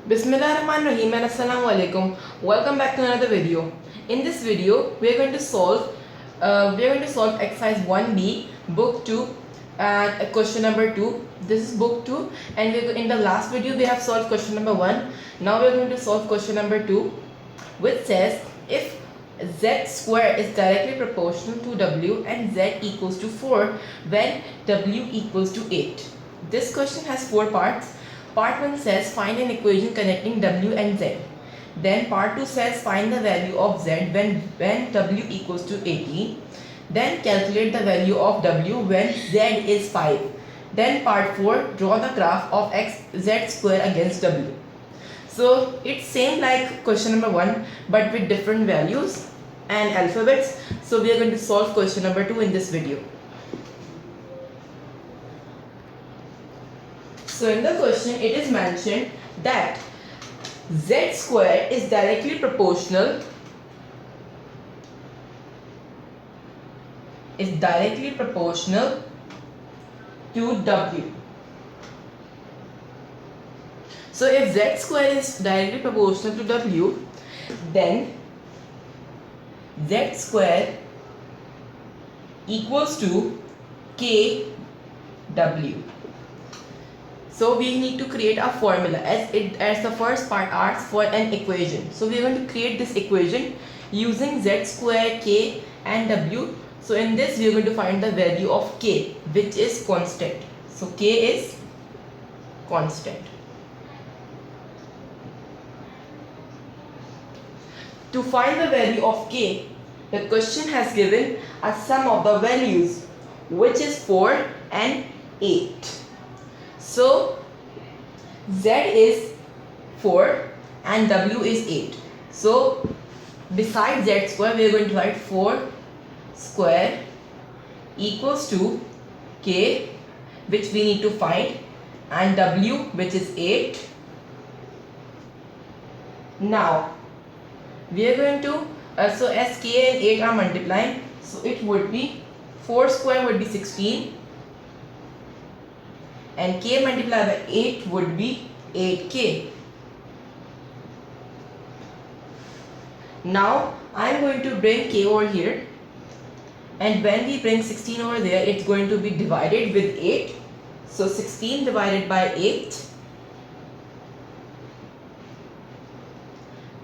Bismillahirrahmanirrahim and Assalamu alaikum. Welcome back to another video. In this video, we are going to solve exercise 1B, book 2, and question number 2. This is book 2, and in the last video we have solved question number 1. Now we are going to solve question number 2, which says if z square is directly proportional to w and z equals to 4 when w equals to 8. This question has 4 parts. Part 1 says find an equation connecting w and z. Then part 2 says find the value of z when w equals to 18. Then calculate the value of w when z is 5. Then part 4, draw the graph of z square against w. So it's same like question number 1 but with different values and alphabets. So we are going to solve question number 2 in this video. So in the question it is mentioned that z square is directly proportional to w. So if z square is directly proportional to w, then z square equals to kw. So we need to create a formula as the first part asks for an equation. So we are going to create this equation using z square, k and w. So in this we are going to find the value of k, which is constant. So k is constant. To find the value of k, the question has given a sum of the values, which is 4 and 8. So z is 4 and w is 8. So besides z square we are going to write 4 square equals to k, which we need to find, and w, which is 8. Now we are going to so as k and 8 are multiplying, so it would be 4 square would be 16 and k multiplied by 8 would be 8k. Now I am going to bring k over here, and when we bring 16 over there, it's going to be divided with 8. So 16 divided by 8,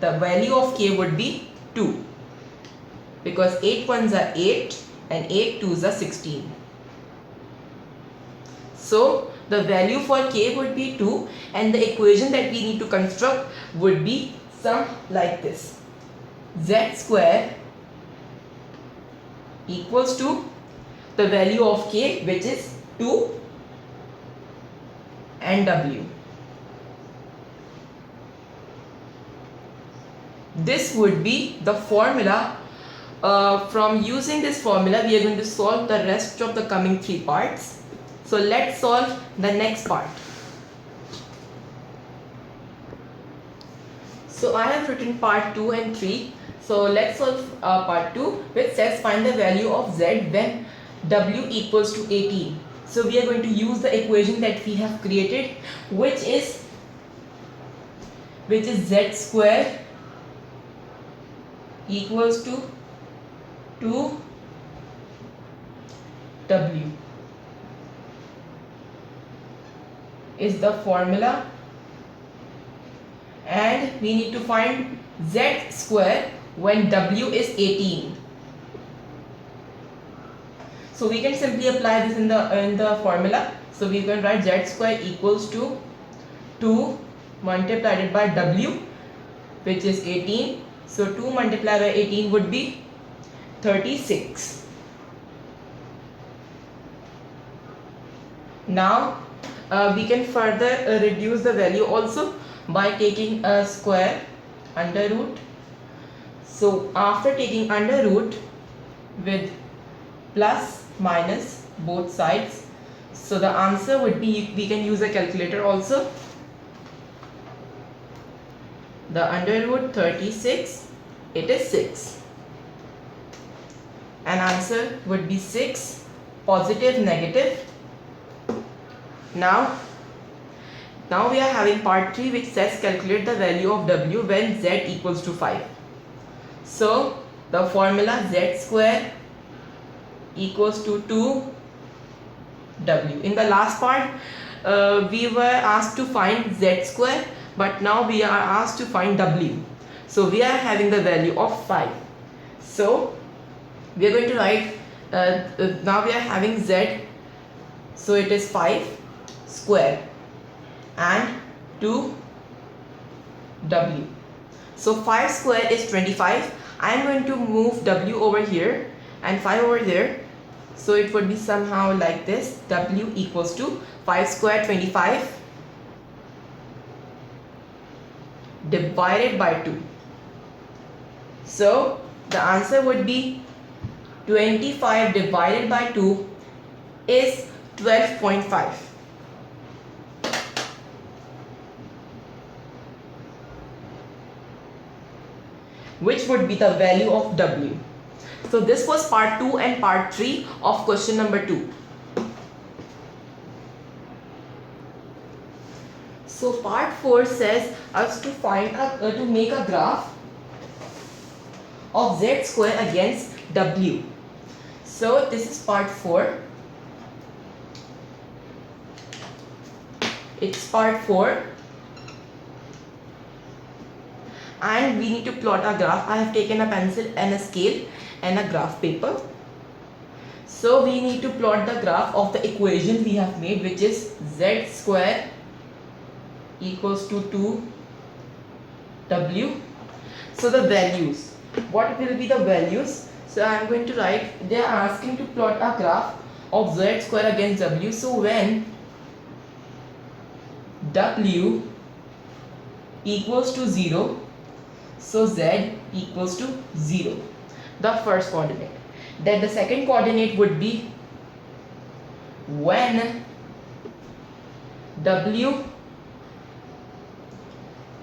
the value of k would be 2, because 8 ones are 8 and 8 twos are 16. So the value for k would be 2, and the equation that we need to construct would be some like this: z square equals to the value of k, which is 2, and w. This would be the formula. From using this formula we are going to solve the rest of the coming 3 parts. So let's solve the next part. So I have written part 2 and 3. So let's solve part 2, which says find the value of z when w equals to 18. So we are going to use the equation that we have created, which is z square equals to 2w is the formula, and we need to find z square when w is 18. So we can simply apply this in the formula. So we can write z square equals to 2 multiplied by w, which is 18. So 2 multiplied by 18 would be 36. Now we can further reduce the value also by taking a square under root. So after taking under root with plus minus both sides, so the answer would be, we can use a calculator also. The under root 36, it is 6, and answer would be 6, positive, negative. Now Now we are having part 3, which says calculate the value of w when z equals to 5. So the formula z square equals to 2w. In the last part we were asked to find z square, but now we are asked to find w. So we are having the value of 5. So we are going to write now we are having z, so it is 5 square and 2w. So 5 square is 25. I am going to move w over here and 5 over there. So it would be somehow like this: w equals to 5 square 25 divided by 2. So the answer would be 25 divided by 2 is 12.5. Which would be the value of w. So this was part 2 and part 3 of question number 2. So part 4 says us to to make a graph of z square against w. So this is part 4. It's part 4. And we need to plot a graph. I have taken a pencil and a scale and a graph paper. So we need to plot the graph of the equation we have made, which is z square equals to 2w. So the values, what will be the values? So I am going to write, they are asking to plot a graph of z square against w. So when w equals to 0, so z equals to 0, the first coordinate. Then the second coordinate would be when w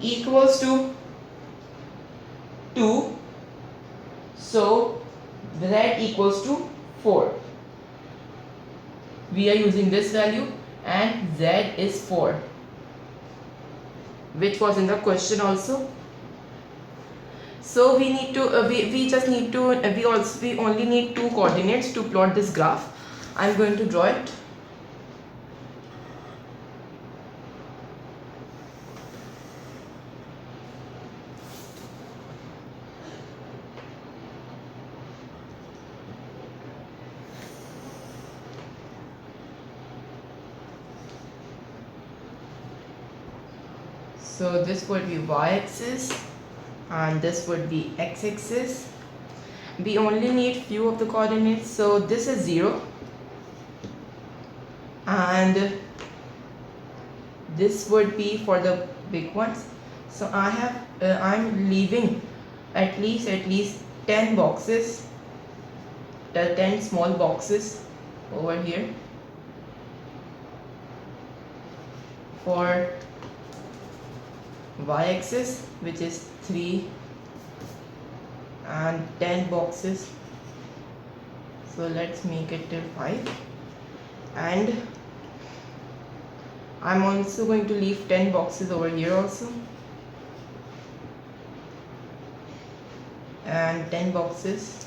equals to 2, so z equals to 4. We are using this value and z is 4, which was in the question also. So we need to we only need 2 coordinates to plot this graph. I'm going to draw it. So this would be y-axis and this would be x-axis. We only need few of the coordinates. So this is 0 and this would be for the big ones. So I'm leaving at least 10 boxes, the 10 small boxes over here for y-axis, which is 3 and 10 boxes. So let's make it till 5, and I'm also going to leave 10 boxes over here also, and 10 boxes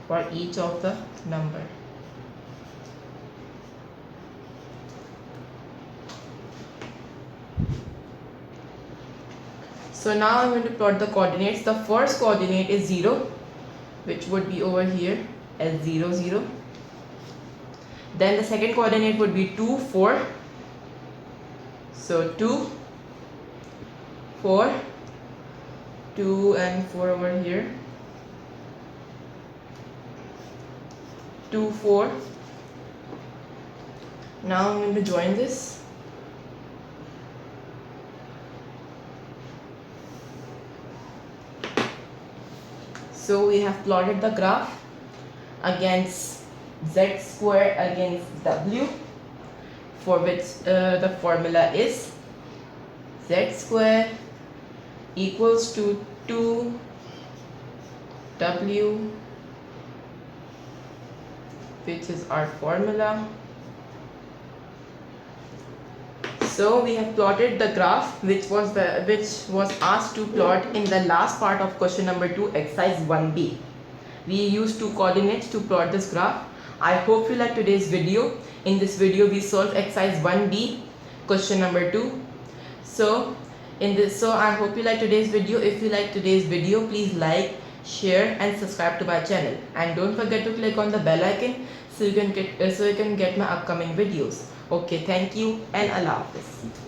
for each of the number. So now I'm going to plot the coordinates. The first coordinate is 0, which would be over here as 0, 0. Then the second coordinate would be 2, 4. So 2, 4, 2 and 4 over here. 2, 4. Now I'm going to join this. So we have plotted the graph against z square against w, for which the formula is z square equals to 2w, which is our formula. So we have plotted the graph which was asked to plot in the last part of question number 2 exercise 1b. We used 2 coordinates to plot this graph. I hope you like today's video. In this video we solved exercise 1b question number 2. So I hope you like today's video. If you like today's video, please like, share and subscribe to my channel, and don't forget to click on the bell icon so you can get my upcoming videos. Okay, thank you and Allah Hafiz.